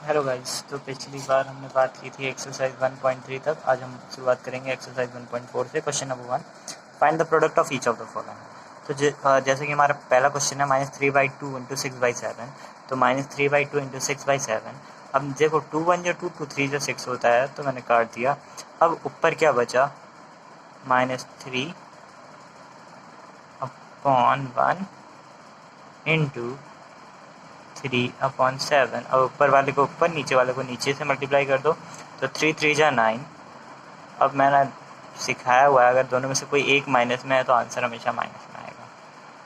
Hello guys, तो पिछली बार हमने बात की थी एक्सरसाइज 1.3 तक। आज हम शुरुआत करेंगे एक्सरसाइज 1.4 से। Question number 1, find the product of each of the following. तो जैसे कि हमारा पहला क्वेश्चन है -3/2 इंटू 6/7। तो -3/2 इंटू 6/7। अब देखो 2 1 जो 2 2 3 जो 6 होता है, तो मैंने काट दिया। अब ऊपर क्या बचा, -3 अपॉन 1 इंटू 3/7। अब ऊपर वाले को ऊपर, नीचे वाले को नीचे से मल्टीप्लाई कर दो, तो 3 3 जा 9। अब मैंने सिखाया हुआ है, अगर दोनों में से कोई एक माइनस में है तो आंसर हमेशा माइनस में आएगा।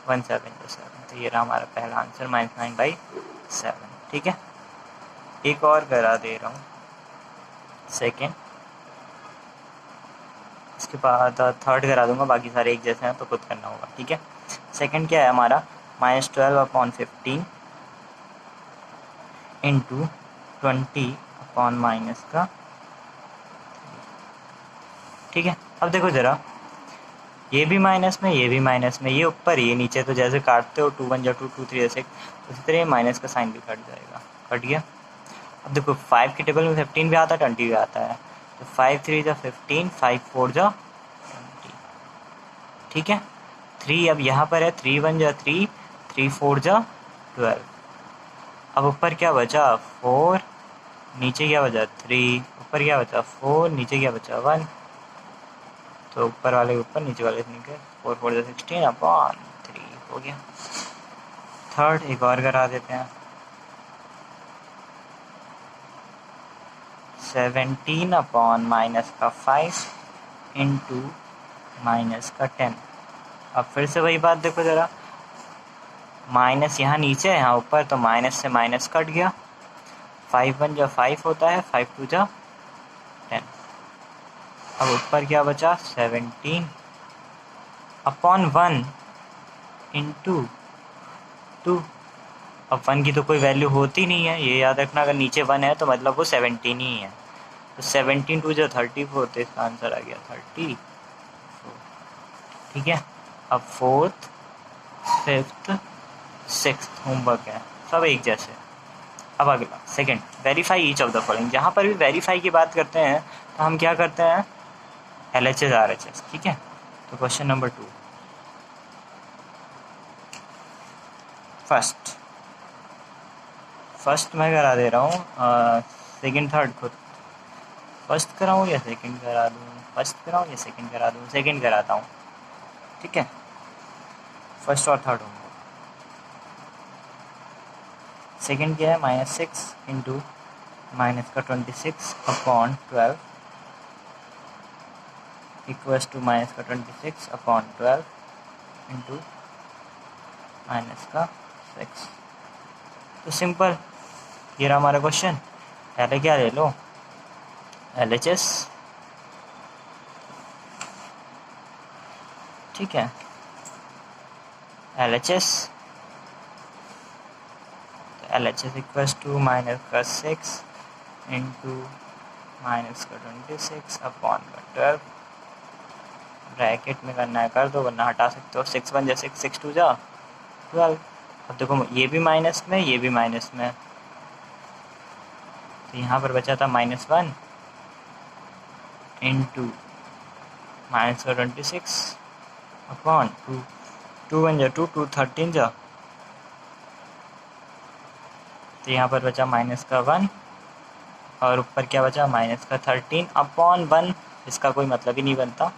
1 7 जो 7, तो ये रहा हमारा पहला आंसर, -9/7। ठीक है, एक और करा दे रहा हूँ, सेकेंड। इसके बाद थर्ड करा दूंगा, बाकी सारे एक जैसे हैं तो खुद करना होगा। ठीक है, सेकेंड क्या है हमारा, -12/15 इंटू 20 अपॉन माइनस का। ठीक है, अब देखो ज़रा, ये भी माइनस में, ये भी माइनस में, ये ऊपर ये नीचे, तो जैसे काटते हो 2 1 जा 2 2 3 6, उसी तरह माइनस का साइन भी कट जाएगा। कट गया। अब देखो 5 की टेबल में 15 भी आता है, 20 भी आता है, तो 5 3 जा 15, 5 4 जा 20। ठीक है, 3 अब यहाँ पर है, 3 1 जा 3, 3 4 जा 12। अब ऊपर क्या बचा, 4, नीचे क्या बचा 3, ऊपर क्या बचा 4, नीचे क्या बचा 1, तो ऊपर वाले के ऊपर, नीचे वाले से नीचे, 4 4 जा 16 अपॉन 3 हो गया। थर्ड एक और करा देते हैं, 17 अपॉन माइनस का 5 इंटू माइनस का 10। अब फिर से वही बात देखो ज़रा, माइनस यहाँ नीचे है, यहाँ ऊपर, तो माइनस से माइनस कट गया। 5 1 जा 5 होता है, 5 2 जा 10। अब ऊपर क्या बचा, 17 अपॉन 1 इंटू 2। अब 1 की तो कोई वैल्यू होती नहीं है, ये याद रखना, अगर नीचे 1 है तो मतलब वो 17 ही है। तो 17 2 जो 34, तो इसका आंसर आ गया 34। ठीक है, अब फोर्थ, फिफ्थ, सिक्स्थ होमवर्क है, सब एक जैसे। अब अगला second, verify each of the following. जहाँ पर भी वेरीफाई की बात करते हैं तो हम क्या करते हैं, LHS RHS। ठीक है, तो क्वेश्चन नंबर 2, फर्स्ट मैं करा दे रहा हूँ, सेकंड थर्ड खुद। फर्स्ट कराऊँ या सेकंड करा दूँ, फर्स्ट कराऊँ या सेकंड करा दूँ, सेकंड कराता हूँ। ठीक है, फर्स्ट और थर्ड होंगे। सेकंड क्या है, -6 इंटू माइनस का 26 अपॉन 12 इक्वल्स टू माइनस का 26 अपॉन 12 इंटू माइनस का 6। तो सिंपल, ये रहा हमारा क्वेश्चन। पहले क्या ले लो, LHS। ठीक है, LHS, तो LHS इक्वल्स टू माइनस का 6 इंटू माइनस का 26 अपॉन का 12। ब्रैकेट में करना है कर दो, वरना हटा सकते हो। 6 1 जा 6, 6 2 जा 12। अब देखो ये भी माइनस में, ये भी माइनस में, तो यहाँ पर बचा था -1 इंटू माइनस का 26 अपॉन 2। 2 1 जा 2, 2 13 जा, तो यहाँ पर बचा माइनस का 1, और ऊपर क्या बचा, माइनस का 13 अपॉन 1। इसका कोई मतलब ही नहीं बनता,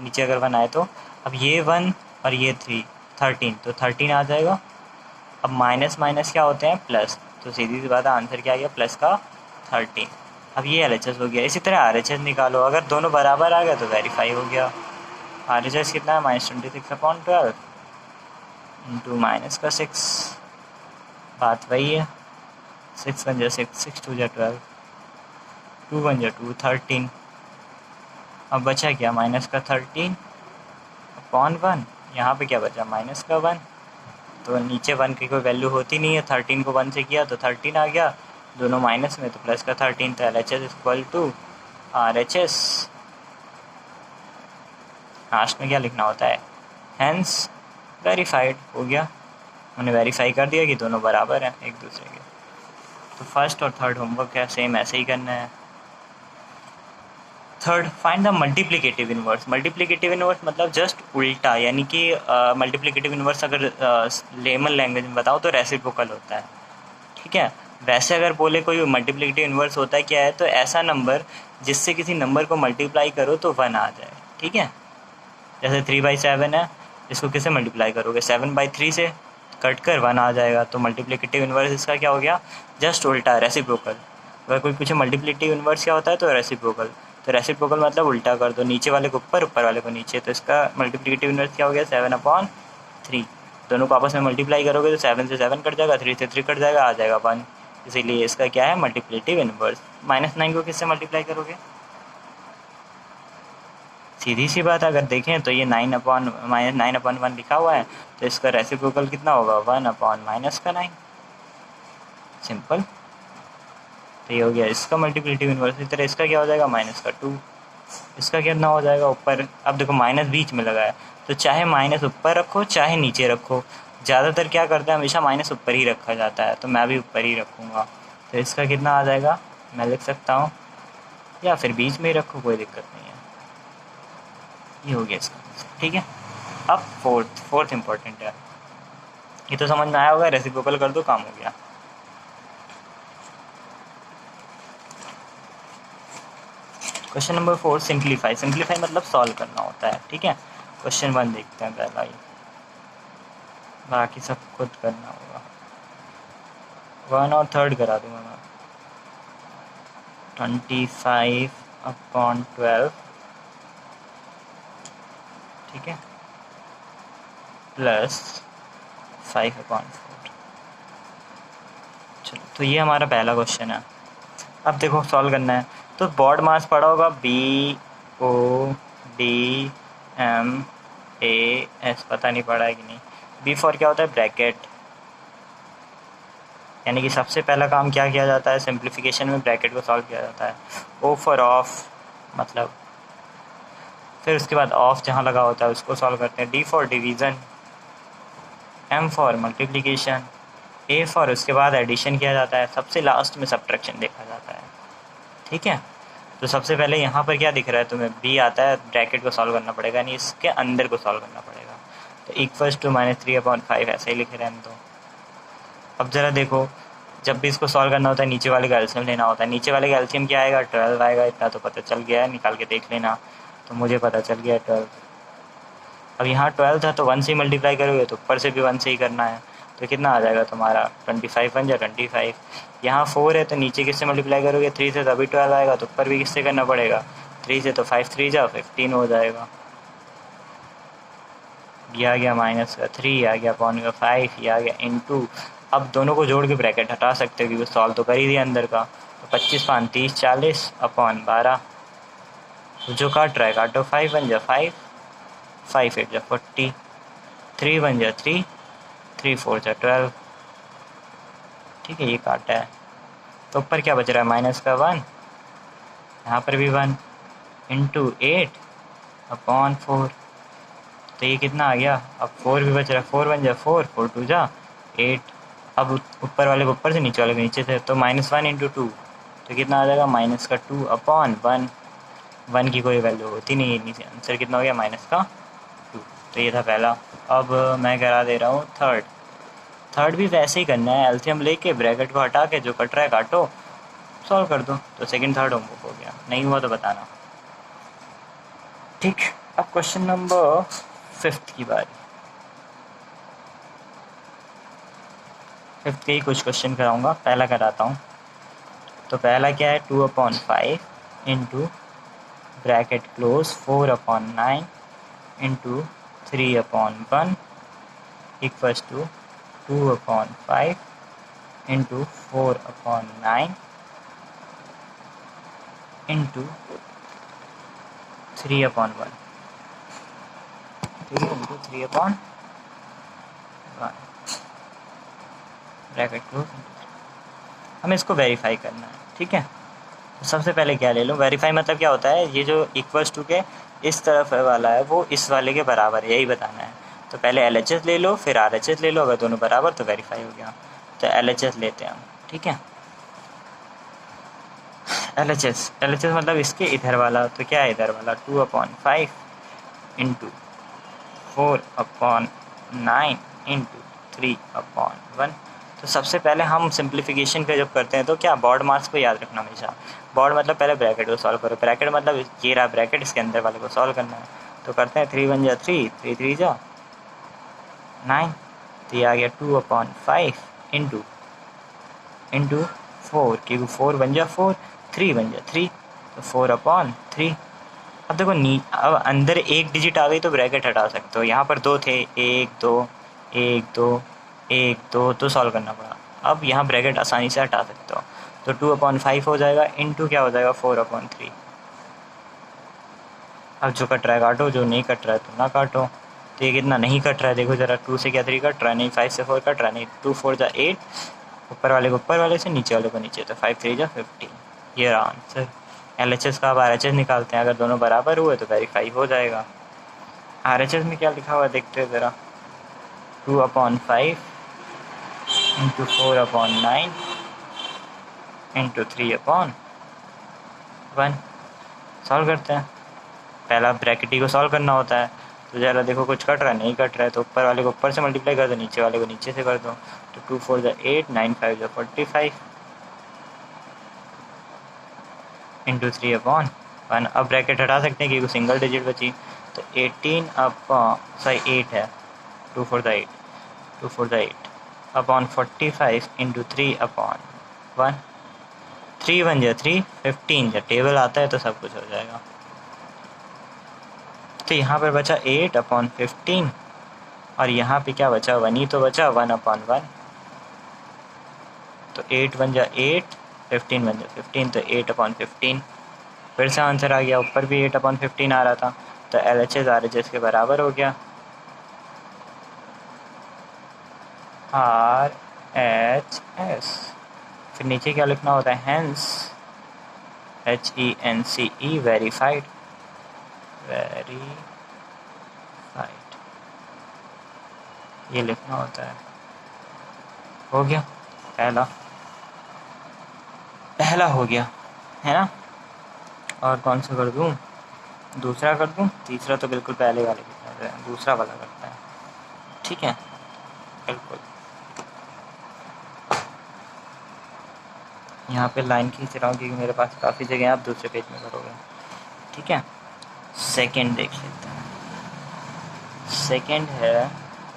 नीचे अगर 1 आए तो। अब ये 1 और ये 13, तो 13 आ जाएगा। अब माइनस माइनस क्या होते हैं, प्लस, तो सीधी सी बात है, आंसर क्या आ गया, प्लस का 13। अब ये LHS हो गया। इसी तरह RHS निकालो, अगर दोनों बराबर आ गया तो वेरीफाई हो गया। RHS कितना है, -26 अपॉन 12 इंटू माइनस का 6, बात वही है। 6 1 जा 6, 6 2 जा 12, 2 1 जा 2, 13। अब बचा क्या, माइनस का 13 अपॉन 1, यहाँ पे क्या बचा, माइनस का 1। तो नीचे 1 की कोई वैल्यू होती नहीं है, 13 को 1 से किया तो 13 आ गया, दोनों माइनस में, तो प्लस का 13। तो LHS equal to RHS। Last में क्या लिखना होता है, हैंस वेरीफाइड। हो गया, हमने वेरीफाई कर दिया कि दोनों बराबर हैं एक दूसरे के। तो फर्स्ट और थर्ड होमवर्क है, सेम ऐसे ही करना है। Third, find the multiplicative inverse. Multiplicative inverse मतलब जस्ट उल्टा, यानी कि मल्टीप्लिकेटिव इनवर्स अगर लेमन लैंग्वेज में बताओ तो रेसिप्रोकल होता है, ठीक है। वैसे अगर बोले कोई मल्टीप्लिकेटिव इनवर्स होता है क्या है, तो ऐसा नंबर जिससे किसी नंबर को मल्टीप्लाई करो तो 1 आ जाए, ठीक है। जैसे 3/7 है, इसको किससे मल्टीप्लाई करोगे, 7/3 से, कट कर 1 आ जाएगा। तो मल्टीप्लिकेटिव इनवर्स इसका क्या हो गया, जस्ट उल्टा, रेसिप्रोकल। अगर कोई पूछे मल्टीप्लिकेटिव इनवर्स क्या होता है तो रेसिप्रोकल। तो रेसिप्रोकल मतलब उल्टा कर दो, नीचे वाले को ऊपर, ऊपर वाले को नीचे। तो इसका मल्टीप्लिकेटिव इनवर्स क्या हो गया, 7/3। दोनों को आपस में मल्टीप्लाई करोगे तो 7 से 7 कट जाएगा, 3 से 3 कट जाएगा, आ जाएगा 1। इसीलिए इसका क्या है, मल्टीप्लिकेटिव इनवर्स। -9 को किससे मल्टीप्लाई करोगे, सीधी सी बात, अगर देखें तो ये 9/-1 लिखा हुआ है, तो इसका रेसिप्रोकल कितना होगा, 1/-9। सिंपल। तो ये हो गया इसका मल्टीप्लिकेटिव इनवर्स। इस तरह इसका क्या हो जाएगा, -2। इसका कितना हो जाएगा ऊपर। अब देखो माइनस बीच में लगा है, तो चाहे माइनस ऊपर रखो चाहे नीचे रखो, ज़्यादातर क्या करता है, हमेशा माइनस ऊपर ही रखा जाता है, तो मैं भी ऊपर ही रखूँगा। तो इसका कितना आ जाएगा, मैं लिख सकता हूँ, या फिर बीच में ही रखो, कोई दिक्कत नहीं है। ये हो गया इसका, ठीक है। अब फोर्थ इंपॉर्टेंट है, ये तो समझ में आया होगा, रेसिप्रोकल कर दो, काम हो गया। Question number 4, simplify. सिंप्लीफाई मतलब सॉल्व करना होता है, ठीक है। क्वेश्चन 1 देखते हैं पहला ही, बाकी सब खुद करना होगा। 1 और 3 करा दूंगा मैं। 25/12, ठीक है, प्लस 5/4। चलो, तो ये हमारा पहला क्वेश्चन है। अब देखो सॉल्व करना है, तो बोर्ड मास पड़ा होगा BODMAS, पता नहीं पड़ा है कि नहीं। B फॉर क्या होता है, ब्रैकेट, यानी कि सबसे पहला काम क्या किया जाता है, सिंप्लीफिकेशन में ब्रैकेट को सॉल्व किया जाता है। O फॉर ऑफ, मतलब फिर उसके बाद ऑफ जहाँ लगा होता है उसको सॉल्व करते हैं। D for division, M for multiplication, A for उसके बाद एडिशन किया जाता है, सबसे लास्ट में सब्ट्रैक्शन देखा जाता है, ठीक है। तो सबसे पहले यहाँ पर क्या दिख रहा है तुम्हें, B आता है, ब्रैकेट को सॉल्व करना पड़ेगा, यानी इसके अंदर को सॉल्व करना पड़ेगा। तो = -3/5 ऐसे ही लिखे रहने दो। अब ज़रा देखो, जब भी इसको सॉल्व करना होता है नीचे वाले का एलसीएम लेना होता है। नीचे वाले का एलसीएम क्या आएगा, 12 आएगा, इतना तो पता चल गया है, निकाल के देख लेना। तो मुझे पता चल गया 12। अब यहाँ 12 था तो 1 से ही मल्टीप्लाई करोगे, तो ऊपर से भी 1 से ही करना है। तो कितना आ जाएगा तुम्हारा, 25 बन जाए 25। यहाँ 4 है तो नीचे किससे मल्टीप्लाई करोगे, 3 से, तभी 12 आएगा। तो ऊपर भी किससे करना पड़ेगा, 3 से। तो 5 3 जा 15 हो जाएगा। ये आ गया -3, आ गया (5), ये आ गया इनटू। अब दोनों को जोड़ के ब्रैकेट हटा सकते हो, क्योंकि सॉल्व तो कर ही दिया अंदर का। तो 25×5 = 30, 40/12। जो काट रहा है काटो, 5 बन जा 5, 5 8 जा 40, 3 बन जा 3, 3 4 जा 12, ठीक है। ये काटा है, तो ऊपर क्या बच रहा है, -1, यहाँ पर भी 1, इंटू 8/4। तो ये कितना आ गया, अब 4 भी बच रहा है, 4 बन जा 4, 4 2 जा 8। अब ऊपर वाले को ऊपर से, नीचे वाले को नीचे से, तो -1 × 2, तो कितना आ जाएगा, -2/1। 1 की कोई वैल्यू होती नहीं है, नीचे आंसर कितना हो गया, -2। तो ये था पहला। अब मैं करा दे रहा हूँ थर्ड भी वैसे ही करना है, एलसीएम लेके ब्रैकेट को हटा के जो कट रहा है काटो, सॉल्व कर दो। तो सेकंड थर्ड होमवर्क हो गया, नहीं हुआ तो बताना, ठीक। अब क्वेश्चन नंबर 5 की बारी। 5 के ही कुछ क्वेश्चन कराऊंगा, पहला कराता हूँ। तो पहला क्या है, 2/5 into bracket close 4/9 into 3/1 equals to 2/5 into 4/9 into 3/1, ठीक है, इंटू 3/1 ब्रैकेट क्लोज। हमें इसको वेरीफाई करना है, ठीक है। तो सबसे पहले क्या ले लूँ, वेरीफाई मतलब क्या होता है, ये जो इक्वल्स टू के इस तरफ वाला है वो इस वाले के बराबर है, यही बताना है। तो पहले LHS ले लो, फिर RHS ले लो, अगर दोनों बराबर तो वेरीफाई हो गया। तो LHS लेते हैं हम, ठीक है। LHS मतलब इसके इधर वाला, तो क्या है इधर वाला 2/5 इंटू 4/9 इंटू 3/1। तो सबसे पहले हम सिंप्लीफिकेशन का जब करते हैं तो क्या बॉड मास को याद रखना हमेशा। बॉड मतलब पहले ब्रैकेट को सॉल्व करो, ब्रैकेट मतलब ये रहा ब्रैकेट, इसके अंदर वाले को सॉल्व करना है। तो करते हैं 3 1 जा 3, 3 3 जा 9, तो ये आ गया 2/5 इंटू 4, क्योंकि 4 बन जा 4, 3 बन जा 3, तो 4/3। अब देखो अब अंदर एक डिजिट आ गई तो ब्रैकेट हटा सकते हो। यहाँ पर 2 थे, 1 2 1 2 1 2, तो सॉल्व करना पड़ा। अब यहाँ ब्रैकेट आसानी से हटा सकते हो, तो 2/5 हो जाएगा इंटू क्या हो जाएगा 4/3। अब जो कट रहा है काटो, जो नहीं कट रहा है तो ना काटो। तो ये कितना नहीं कट रहा है, देखो ज़रा, 2 से क्या 3 कट रहा है, नहीं 5 से 4 कट रहा है, नहीं 2 4 जा 8, ऊपर वाले को ऊपर वाले से, नीचे वाले को नीचे, तो 5 3 जा 15। ये रहा आंसर। LHS का अब RHS निकालते हैं, अगर दोनों बराबर हुए तो वेरीफाई हो जाएगा। RHS में क्या लिखा हुआ है देखते हैं ज़रा, 2/5 इंटू 4/9 इंटू 3/1। सॉल्व करते हैं, पहला ब्रैकेट ही को सॉल्व करना होता है। तो ज़रा देखो कुछ कट रहा है, नहीं कट रहा है, तो ऊपर वाले को ऊपर से मल्टीप्लाई कर दो, नीचे वाले को नीचे से कर दो। तो 2 4 जा 8, 9 5 जा 45 इंटू 3/1। अब ब्रैकेट हटा सकते हैं क्योंकि सिंगल डिजिट बची, तो 8 है, 2 4 जा 8, 2 4 जा 8 अपॉन 45 इंटू 3/1। 3 1 जा 3, 15 जब टेबल आता है तो सब कुछ हो जाएगा। तो यहाँ पर बचा 8/15, और यहाँ पे क्या बचा, 1 ही तो बचा, 1/1। तो 8 1 जा 8, 15 1 जा 15, तो 8/15 फिर से आंसर आ गया। ऊपर भी 8/15 आ रहा था, तो LHS RHS के बराबर हो गया। RHS, फिर नीचे क्या लिखना होता है, हेंस, HENCE, वेरीफाइड, ये लिखना होता है। हो गया, पहला हो गया है ना। और कौन सा कर दूँ, दूसरा कर दूँ, तीसरा तो बिल्कुल पहले वाले की तरह है, दूसरा वाला करता है, ठीक है बिल्कुल। यहाँ पे लाइन खींच रहा हूँ क्योंकि मेरे पास काफ़ी जगह है, आप दूसरे पेज में करोगे, ठीक है। सेकंड देख लेते हैं। सेकंड है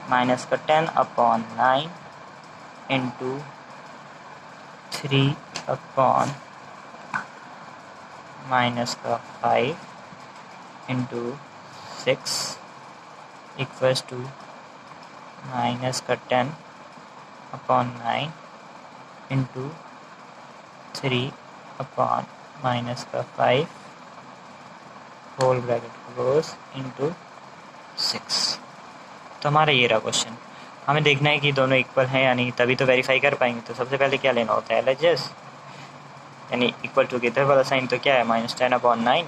-10/9 into 3/5 into 6 equals to -10/9 into 3/5 whole bracket close into 6। तो हमारा ये रहा क्वेश्चन। हमें देखना है कि दोनों इक्वल हैं या नहीं, तभी तो वेरीफाई कर पाएंगे। तो सबसे पहले क्या लेना होता है, LHS, यानी इक्वल टू के इधर वाला साइन, तो क्या है -10/9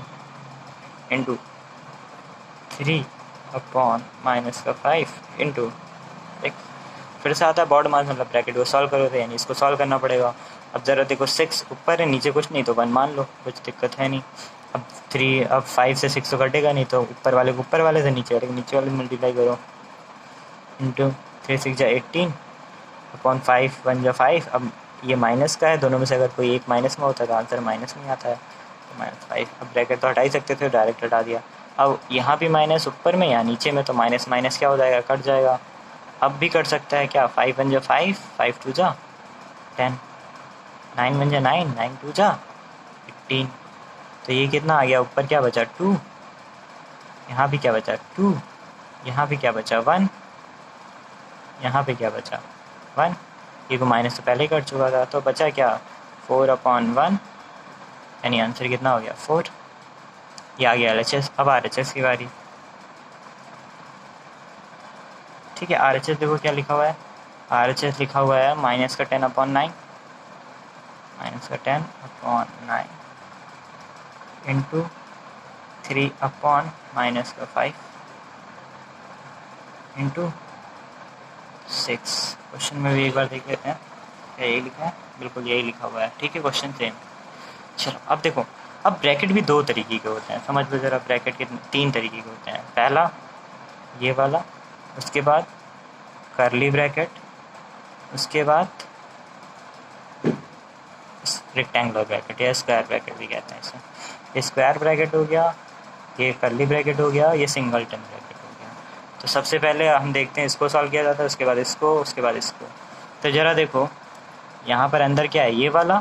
इंटू 3/5 इंटू 6। फिर से आता है बॉड मास, मतलब ब्रैकेट को सॉल्व करो, तो यानी इसको सॉल्व करना पड़ेगा। अब ज़रा देखो 6 ऊपर है, नीचे कुछ नहीं, तो 1 मान लो, कुछ दिक्कत है नहीं। अब 5 से 6 तो कटेगा नहीं, तो ऊपर वाले को ऊपर वाले से, नीचे वाले को नीचे वाले मल्टीप्लाई करो, इंटू 3 6 जा 18/5 1 जा 5। अब ये माइनस का है, दोनों में से अगर कोई एक माइनस में होता है तो आंसर माइनस में आता है, तो -5। अब ब्रैकेट तो हटा ही सकते थे, डायरेक्ट हटा दिया। अब यहाँ भी माइनस ऊपर में या नीचे में, तो माइनस माइनस क्या हो जाएगा, कट जाएगा। अब भी कर सकता है क्या, 5 1 जा 5, 5 2 जा 10, 9 1 जा 9, 9 2 जा 18। तो ये कितना आ गया, ऊपर क्या बचा 2, यहाँ भी क्या बचा 2, यहाँ भी क्या बचा 1, यहाँ पे क्या बचा 1। ये को माइनस तो पहले ही कर चुका था, तो बचा क्या 4/1, यानी आंसर कितना हो गया 4। ये आ गया LHS। अब RHS की बारी, ठीक है। RHS देखो क्या लिखा हुआ है, RHS लिखा हुआ है -10/9 इंटू 3/5 इंटू 6। क्वेश्चन में भी एक बार देख लेते हैं क्या यही लिखा है, बिल्कुल यही लिखा हुआ है, ठीक है। क्वेश्चन सेम, चलो अब देखो, अब ब्रैकेट भी दो तरीके के होते हैं, समझ लो ज़रा। ब्रैकेट के तीन तरीके के होते हैं। पहला ये वाला, उसके बाद करली ब्रैकेट, उसके बाद रेक्टेंगुलर ब्रैकेट या स्क्वायर ब्रैकेट भी कहते हैं इसे। ये स्क्वायर ब्रैकेट हो गया, ये करली ब्रैकेट हो गया, ये सिंगलटन ब्रैकेट हो गया। तो सबसे पहले हम देखते हैं इसको सॉल्व किया जाता है, उसके बाद इसको, उसके बाद इसको। तो ज़रा देखो यहाँ पर अंदर क्या है, ये वाला।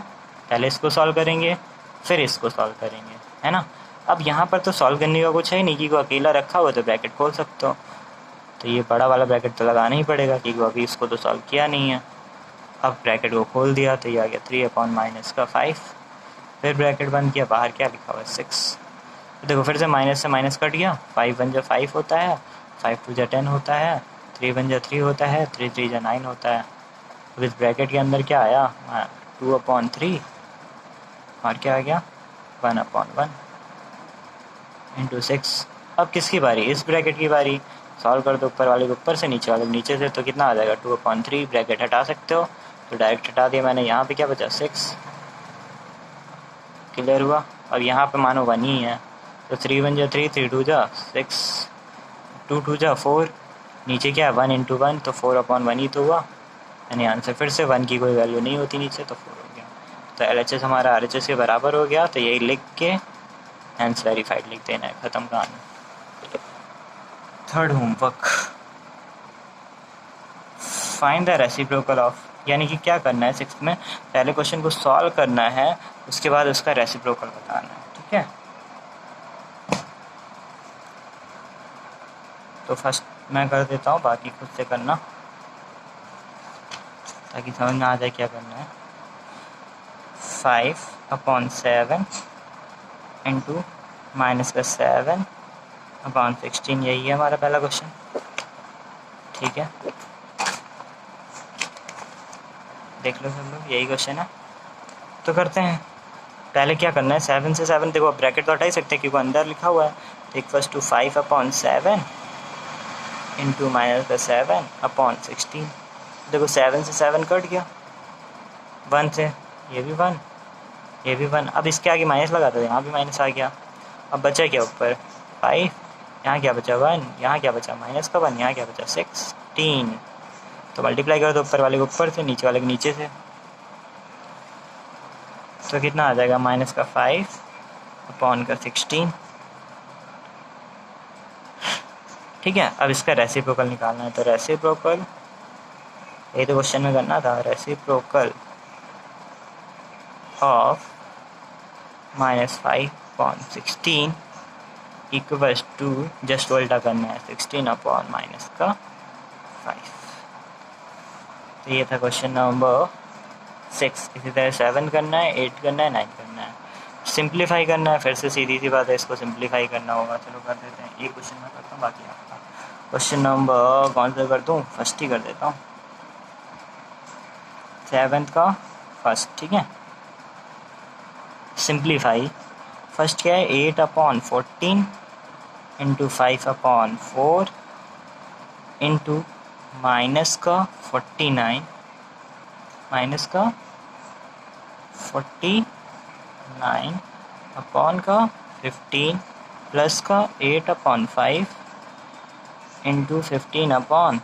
पहले इसको सॉल्व करेंगे, फिर इसको सॉल्व करेंगे, है ना। अब यहाँ पर तो सॉल्व करने का कुछ है नहीं, कि को अकेला रखा हुआ तो ब्रैकेट खोल सकते हो। तो ये बड़ा वाला ब्रैकेट तो लगाना ही पड़ेगा, क्योंकि अभी इसको तो सॉल्व किया नहीं है। अब ब्रैकेट को खोल दिया तो ये आ गया 3/-5। फिर ब्रैकेट बंद किया, बाहर क्या लिखा हुआ है 6। तो देखो फिर से माइनस से माइनस कट गया, 5 होता है, 5 10 होता है, 3 होता है, 3 9 होता है। अब इस ब्रैकेट के अंदर क्या आया, 2/3 और क्या आ गया 1/1 इंटू 6। अब किसकी बारी, इस ब्रैकेट की बारी। सॉल्व कर दो, ऊपर वाले को ऊपर से, नीचे वाले को नीचे से। तो कितना आ जाएगा 2/3। ब्रैकेट हटा सकते हो तो डायरेक्ट हटा दिया मैंने। यहाँ पे क्या बचा 6। क्लियर हुआ। अब यहाँ पे मानो 1 ही है, तो 3 3 2 6, 2 2 4। नीचे क्या है 1 इंटू 1, तो 4/1 ही तो हुआ। यानी आंसर फिर से 1 की कोई वैल्यू नहीं होती नीचे, तो 4 हो गया। तो LHS हमारा RHS के बराबर हो गया। तो यही लिख के हैंस वेरीफाइड लिख देना है, ख़त्म कहानी। Third homework, find the reciprocal of. यानी कि क्या करना है 6th में, पहले क्वेश्चन को सॉल्व करना है, उसके बाद उसका रेसिप्रोकल बताना है, ठीक है। तो फर्स्ट मैं कर देता हूँ, बाकी खुद से करना ताकि समझ में आ जाए क्या करना है। 5/7 इंटू -7/16, यही है हमारा पहला क्वेश्चन, ठीक है। देख लो सब लोग, यही क्वेश्चन है। तो करते हैं, पहले क्या करना है 7 से 7, देखो ब्रैकेट तो हटा ही सकते हैं क्योंकि अंदर लिखा हुआ है। तो इक्वल्स टू 5/7 इंटू -7/16। देखो 7 से 7 कट गया, 1 से ये भी 1, ये भी 1। अब इसके आगे माइनस लगा दो, यहाँ भी माइनस आ गया। अब बचा क्या ऊपर 5, यहाँ क्या बचा 1, यहाँ क्या बचा -1, यहाँ क्या बचा 16। तो मल्टीप्लाई करो तो ऊपर वाले को ऊपर से, नीचे वाले को नीचे से। तो कितना आ जाएगा -5/16, ठीक है। अब इसका रेसिप्रोकल निकालना है। तो रेसिप्रोकल, ये तो क्वेश्चन में करना था, reciprocal of -5/16 equals to, just उल्टा करना है, 16/-5। तो ये था क्वेश्चन नंबर 6। इसी तरह 7 करना है, 8 करना है, 9 करना है। सिंप्लीफाई करना है, फिर से सीधी सी बात है, इसको सिंप्लीफाई करना होगा। चलो कर देते हैं, ये क्वेश्चन मैं करता हूँ, बाकी आपका क्वेश्चन नंबर कौन सा कर दूँ, फर्स्ट ही कर देता हूँ, 7th का फर्स्ट, ठीक है। सिंप्लीफाई, फर्स्ट क्या है 8/14 इंटू 5/4 इंटू माइनस का 49 अपॉन का 15 प्लस का 8/5 इंटू 15/7।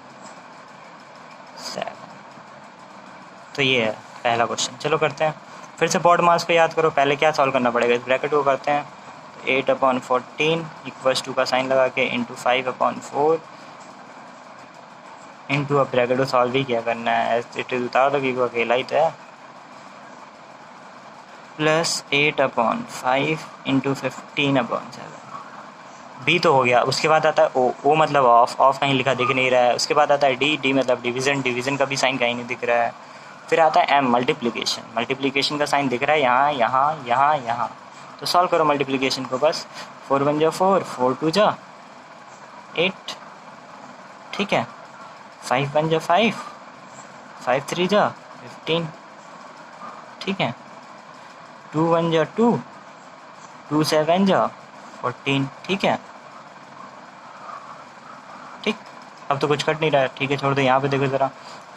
तो ये है पहला क्वेश्चन। चलो करते हैं, फिर से बॉड मास को याद करो। पहले क्या सॉल्व करना पड़ेगा, इस ब्रैकेट को करते हैं। तो 8/14 इक्वल्स टू का साइन लगा के इंटू 5/4 इंटू, अब ब्रैकेट को सॉल्व ही क्या करना है, इट इज उतार दो क्योंकि अकेला ही तो है, प्लस 8/5 इंटू 15/7। बी तो हो गया। उसके बाद आता है ओ मतलब ऑफ कहीं लिखा दिख नहीं रहा है। उसके बाद आता है डी मतलब डिवीज़न का भी साइन कहीं नहीं दिख रहा है। फिर आता है एम, मल्टीप्लिकेशन का साइन दिख रहा है यहाँ यहाँ यहाँ यहाँ। तो सॉल्व करो मल्टीप्लिकेशन को बस, 4 1 जा 4, 4 2 जा 8, ठीक है। 5 1 जा 5, 5 3 जा 15, ठीक है। 2 1 जा 2, 2 7 जा 14, ठीक है। ठीक, अब तो कुछ कट नहीं रहा है, ठीक है, छोड़ दो। यहाँ पे देखो ज़रा,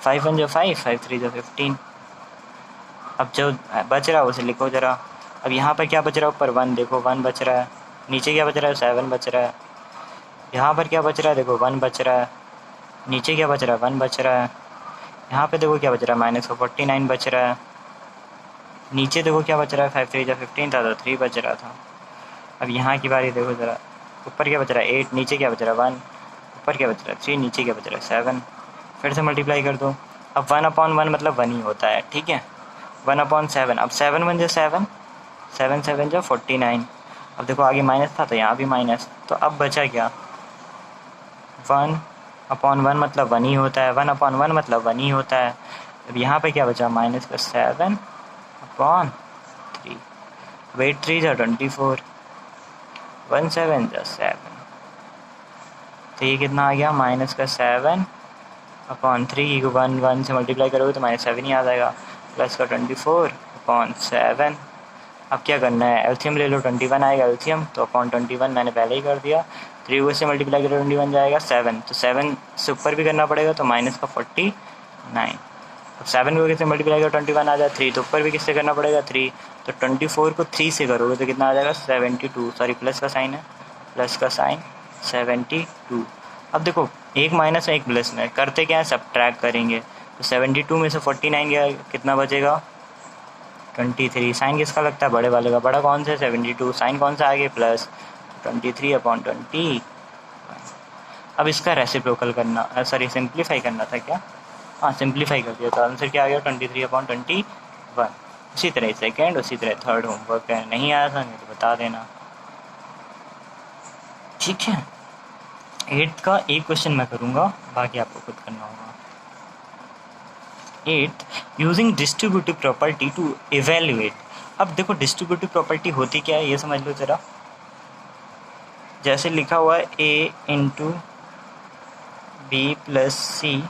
5 1 जा 5, 5 3 जा 15। अब जो बच रहा है उसे लिखो ज़रा, अब यहाँ पर क्या बच रहा है, ऊपर 1 देखो 1 बच रहा है, नीचे क्या बच रहा है 7 बच रहा है, यहाँ पर क्या बच रहा है देखो 1 बच रहा है, नीचे क्या बच रहा है 1 बच रहा है, यहाँ पे देखो क्या बच रहा है माइनस का 49 बच रहा है, नीचे देखो क्या बच रहा है 5 3 जा 15 था तो 3 बच रहा था। अब यहाँ की बारी देखो ज़रा, ऊपर क्या बच रहा है 8, नीचे क्या बच रहा है 1, ऊपर क्या बच रहा है 3, नीचे क्या बच रहा है 7। फिर से मल्टीप्लाई कर दो। अब 1/1 मतलब 1 ही होता है, ठीक है। 1/7, अब 7 1 जा 7, 7 7 जा 49। अब देखो आगे माइनस था तो यहाँ भी माइनस, तो अब बचा क्या 1/1 मतलब 1 ही होता है, 1/1 मतलब 1 ही होता है। अब यहाँ पे क्या बचा माइनस का 7/3, वेट 3 जा 24, 1 7 जा 7, तो ये कितना आ गया माइनस का 7/3 को 1 1 से मल्टीप्लाई करोगे तो -7 ही आ जाएगा, प्लस का 24/7। अब क्या करना है, एल्शियम ले लो, 21 आएगा एल्शियम, तो /21 मैंने पहले ही कर दिया। 3 को से मल्टीप्लाई करो 21 जाएगा 7, तो 7 से ऊपर भी करना पड़ेगा तो माइनस का 49। अब 7 को किससे मल्टीप्लाई करो 21 आ जाए, 3 तो ऊपर भी किससे करना पड़ेगा 3, तो 24 को 3 से करोगे तो कितना आ जाएगा 72, सॉरी प्लस का साइन है, प्लस का साइन 72। अब देखो एक माइनस है एक प्लस में, करते क्या है सब्ट्रैक्ट करेंगे, तो 72 में से 49 गया कितना बचेगा 23। साइन किसका लगता है बड़े वाले का, बड़ा कौन सा है 72, साइन कौन सा आगे प्लस, 23/20। अब इसका रेसिप्रोकल करना, सॉरी सिंप्लीफाई करना था क्या, हाँ सिंप्लीफाई कर दिया, तो आंसर क्या आ गया 23/21। उसी तरह सेकेंड, उसी तरह थर्ड होमवर्क है, नहीं आया था नहीं तो बता देना, ठीक है। 8th का एक क्वेश्चन मैं करूँगा, बाकी आपको खुद करना होगा। 8th, using distributive property to evaluate. अब देखो डिस्ट्रीब्यूटिव प्रॉपर्टी होती क्या है ये समझ लो ज़रा। जैसे लिखा हुआ है a इंटू बी प्लस सी,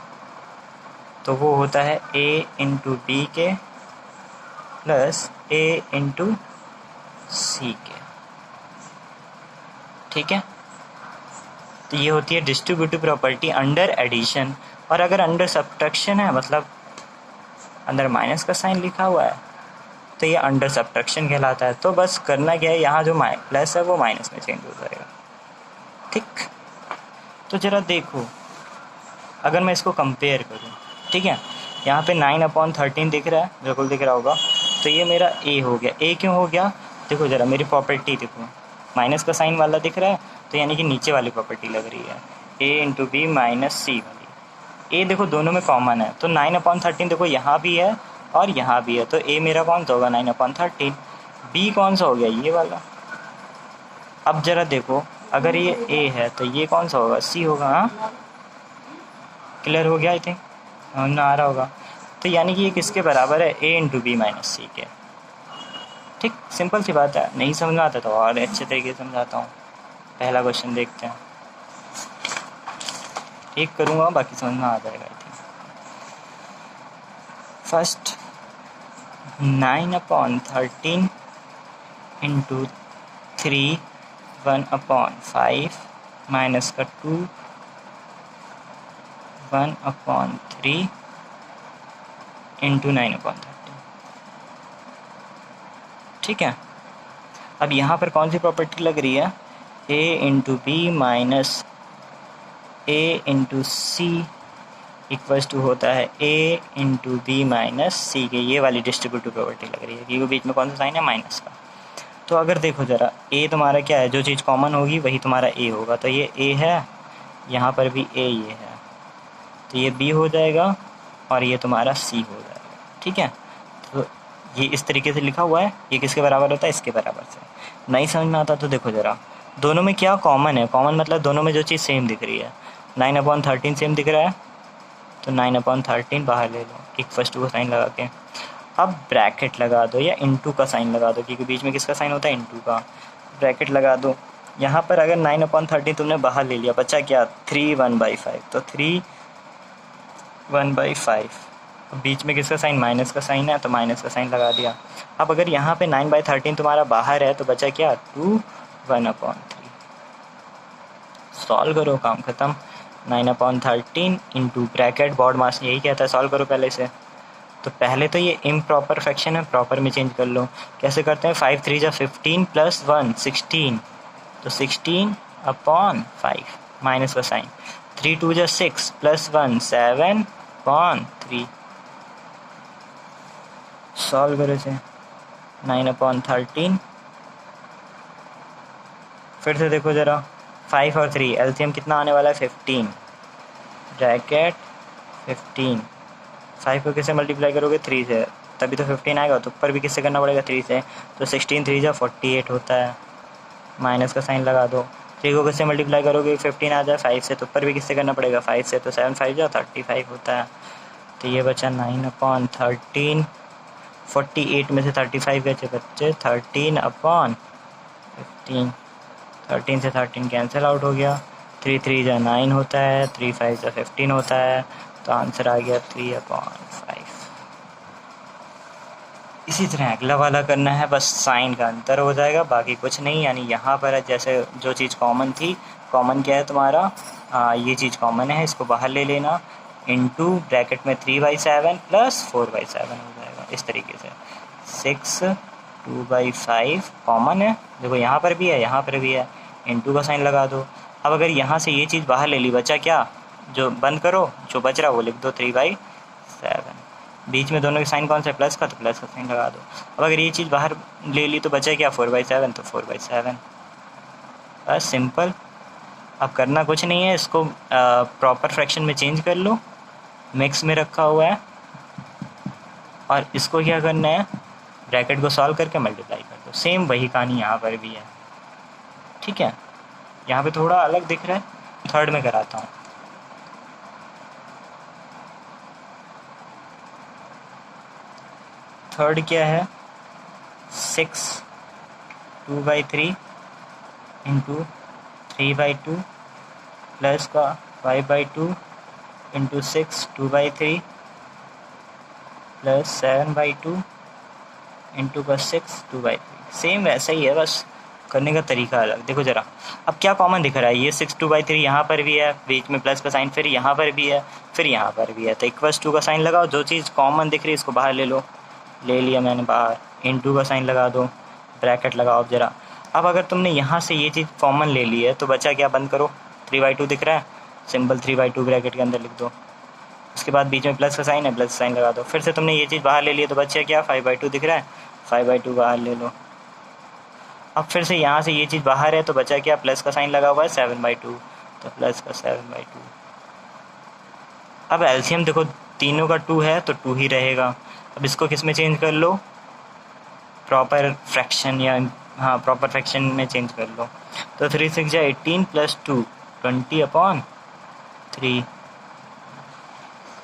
तो वो होता है a इंटू बी के प्लस a इंटू सी के, ठीक है। तो ये होती है डिस्ट्रीब्यूटिव प्रॉपर्टी अंडर एडिशन। और अगर अंडर सब्ट्रैक्शन है, मतलब अंदर माइनस का साइन लिखा हुआ है, तो ये अंडर सब्ट्रैक्शन कहलाता है। तो बस करना क्या है, यहाँ जो प्लस है वो माइनस में चेंज हो जाएगा, ठीक। तो ज़रा देखो अगर मैं इसको कंपेयर करूँ, ठीक है, यहाँ पे 9/13 दिख रहा है, बिल्कुल दिख रहा होगा, तो ये मेरा a हो गया। a क्यों हो गया, देखो ज़रा मेरी प्रॉपर्टी देखो, माइनस का साइन वाला दिख रहा है, तो यानी कि नीचे वाली प्रॉपर्टी लग रही है, a इंटू बी माइनस सी वाली। a देखो दोनों में कॉमन है, तो 9/13 देखो यहाँ भी है और यहाँ भी है, तो a मेरा कौन सा होगा 9/13, b कौन सा हो गया ये वाला। अब ज़रा देखो अगर ये a है तो ये कौन सा होगा c होगा, हाँ क्लियर हो गया, आई थिंक समझ में आ रहा होगा। तो यानी कि ये किसके बराबर है, a into b minus c के, ठीक। सिंपल सी बात है, नहीं समझ में आता तो और अच्छे तरीके से समझाता हूँ। पहला क्वेश्चन देखते हैं, एक करूँगा बाकी समझ में आ जाएगा I think. First 9/13 into 3 1/5 minus का 2 1/3 इंटू 9/13, ठीक है। अब यहाँ पर कौन सी प्रॉपर्टी लग रही है, a into b minus a into c equals to होता है a into b minus c के, ये वाली डिस्ट्रीब्यूटिव प्रॉपर्टी लग रही है क्योंकि बीच में कौन सा साइन है माइनस का। तो अगर देखो ज़रा a तुम्हारा क्या है, जो चीज़ कॉमन होगी वही तुम्हारा a होगा, तो ये a है, यहाँ पर भी a ये है, तो ये b हो जाएगा और ये तुम्हारा c हो जाएगा, ठीक है। तो ये इस तरीके से लिखा हुआ है, ये किसके बराबर होता है, इसके बराबर से। नहीं समझ में आता तो देखो ज़रा दोनों में क्या कॉमन है, कॉमन मतलब दोनों में जो चीज़ सेम दिख रही है, 9/13 सेम दिख रहा है, तो 9/13 बाहर ले लो, एक फर्स्ट को साइन लगा के। अब ब्रैकेट लगा दो या इंटू का साइन लगा दो, क्योंकि बीच में किसका साइन होता है इंटू का, ब्रैकेट लगा दो। यहाँ पर अगर 9/13 तुमने बाहर ले लिया, बचा क्या 3 1/5, तो 3 1/5, बीच में किसका साइन माइनस का साइन है, तो माइनस का साइन लगा दिया। अब अगर यहाँ पे 9/13 तुम्हारा बाहर है तो बचा क्या 2 1/3, सॉल्व करो काम ख़त्म। 9/13 इंटू ब्रैकेट, बॉर्ड मास यही कहता है, सॉल्व करो पहले से, तो पहले तो ये इम्प्रॉपर फ्रैक्शन है, प्रॉपर में चेंज कर लो। कैसे करते हैं, 5 3 जा 15 प्लस 1 16, तो 16 अपॉन 5 माइनस का साइन, 3 2 जा 6 प्लस 1 7 अपॉन 3, सॉल्व करो इसे, 9 अपॉन 13। फिर से देखो ज़रा, 5 और 3 एलसीएम कितना आने वाला है, 15 ब्रैकेट 15। 5 को किससे मल्टीप्लाई करोगे, 3 से, तभी तो 15 आएगा। तो ऊपर भी किससे करना पड़ेगा, 3 से, तो 16 3 जा 48 होता है, माइनस का साइन लगा दो। 3 को किससे मल्टीप्लाई करोगे, 15 आ जाए 5 से, तो ऊपर भी किससे करना पड़ेगा, 5 से, तो 7 5 जा 35 होता है। तो ये बचा 9 अपॉन 13, 48 में से 35 बचे 13 अपॉन 15, 13 से 13 कैंसिल आउट हो गया, 3 3 जा 9 होता है, 3 5 जा 15 होता है, तो आंसर आ गया 3 अपॉन 5। इसी तरह अगला वाला करना है, बस साइन का अंतर हो जाएगा, बाकी कुछ नहीं। यानी यहाँ पर जैसे जो चीज़ कॉमन थी, कॉमन क्या है तुम्हारा, ये चीज़ कॉमन है, इसको बाहर ले लेना, इनटू ब्रैकेट में 3/7 प्लस 4/7 हो जाएगा, इस तरीके से। 6 2/5 कॉमन है, देखो यहाँ पर भी है, यहाँ पर भी है, इनटू का साइन लगा दो। अब अगर यहाँ से ये चीज़ बाहर ले ली, बचा क्या, जो बंद करो, जो बच रहा वो लिख दो 3/7, बीच में दोनों के साइन कौन सा है, प्लस का, तो प्लस का साइन लगा दो। अब अगर ये चीज़ बाहर ले ली तो बचा क्या, 4/7, तो 4/7, बस सिंपल। अब करना कुछ नहीं है, इसको प्रॉपर फ्रैक्शन में चेंज कर लो, मिक्स में रखा हुआ है, और इसको क्या करना है, ब्रैकेट को सॉल्व करके मल्टीप्लाई कर दो। सेम वही कहानी यहाँ पर भी है, ठीक है। यहाँ पे थोड़ा अलग दिख रहा है, थर्ड में कराता हूँ। थर्ड क्या है, 6 2/3 इंटू 3/2 प्लस का 5/2 इंटू 6 2/3 प्लस 7/2 इंटू का 6 2/3। सेम वैसा ही है, बस करने का तरीका अलग। देखो ज़रा, अब क्या कॉमन दिख रहा है, ये 6 2/3 यहाँ पर भी है, बीच में प्लस का साइन, फिर यहाँ पर भी है, फिर यहाँ पर भी है, तो =2 का साइन लगाओ, जो चीज़ कॉमन दिख रही है इसको बाहर ले लो, ले लिया मैंने बाहर, इनटू का साइन लगा दो, ब्रैकेट लगाओ ज़रा। अब अगर तुमने यहाँ से ये चीज़ कॉमन ले ली है तो बचा क्या, बंद करो, 3/2 दिख रहा है, सिंपल 3/2 ब्रैकेट के अंदर लिख दो, उसके बाद बीच में प्लस का साइन है, प्लस साइन लगा दो। फिर से तुमने ये चीज़ बाहर ले ली है तो बचा क्या, 5/2 दिख रहा है, 5/2 बाहर ले लो। अब फिर से यहाँ से ये चीज़ बाहर है तो बचा क्या, प्लस का साइन लगा हुआ है, 7/2, तो प्लस का 7/2। अब एलसीएम देखो, तीनों का 2 है तो 2 ही रहेगा। अब इसको किस में चेंज कर लो, प्रॉपर फ्रैक्शन, या हाँ प्रॉपर फ्रैक्शन में चेंज कर लो। तो 3 6 जा 18 प्लस 2 20/3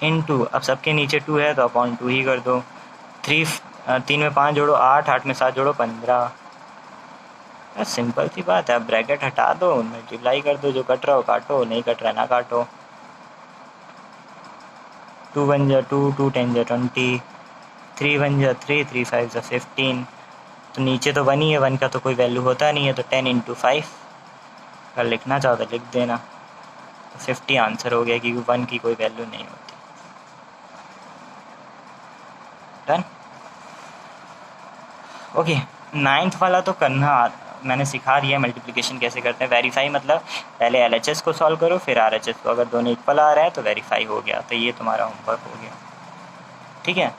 इंटू, अब सबके नीचे 2 है तो अपॉन 2 ही कर दो। 3 में 5 जोड़ो 8, 8 में 7 जोड़ो 15, सिंपल सी बात है। अब ब्रैकेट हटा दो, मल्टीप्लाई कर दो, जो कट रहा हो काटो, नहीं कट रहा ना काटो। 2 1 जा 2, 2 10 जा 20, 3 1 जा 3, 3 5 जा 15, तो नीचे तो 1 ही है, 1 का तो कोई वैल्यू होता नहीं है, तो 10 × 5, अगर लिखना चाहो तो लिख देना, तो 50 आंसर हो गया, क्योंकि 1 की कोई वैल्यू नहीं होती। Done, okay. 9th वाला तो करना मैंने सिखा दिया, मल्टीप्लिकेशन कैसे करते हैं। वेरीफाई मतलब पहले LHS को सॉल्व करो, फिर RHS को, अगर दोनों इक्वल आ रहा है तो वेरीफाई हो गया, तो ये तुम्हारा होमवर्क हो गया, ठीक है।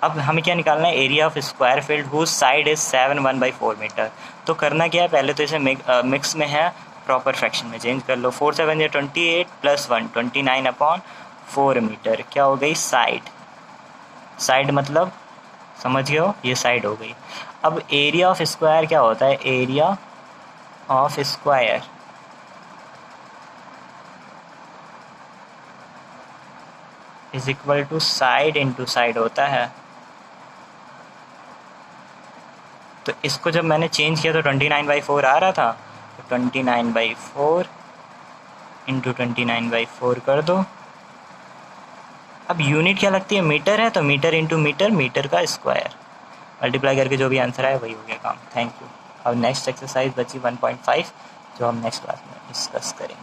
अब हमें क्या निकालना है, area of square field whose side is 7 1/4 metre. तो करना क्या है, पहले तो इसे मिक्स में है, प्रॉपर फ्रैक्शन में चेंज कर लो। 4 7 या 28 प्लस 1 29/4 मीटर, क्या हो गई, साइड। साइड मतलब समझ गए हो, ये साइड हो गई। अब एरिया ऑफ स्क्वायर क्या होता है, area of square is equal to side into side होता है। तो इसको जब मैंने चेंज किया तो 29/4 आ रहा था, तो 29/4 इंटू 29/4 कर दो। अब यूनिट क्या लगती है, मीटर है, तो मीटर इंटू मीटर, मीटर का स्क्वायर, मल्टीप्लाई करके जो भी आंसर आए वही हो गया काम। Thank you. अब नेक्स्ट एक्सरसाइज बची 1.5, जो हम नेक्स्ट क्लास में डिस्कस करेंगे।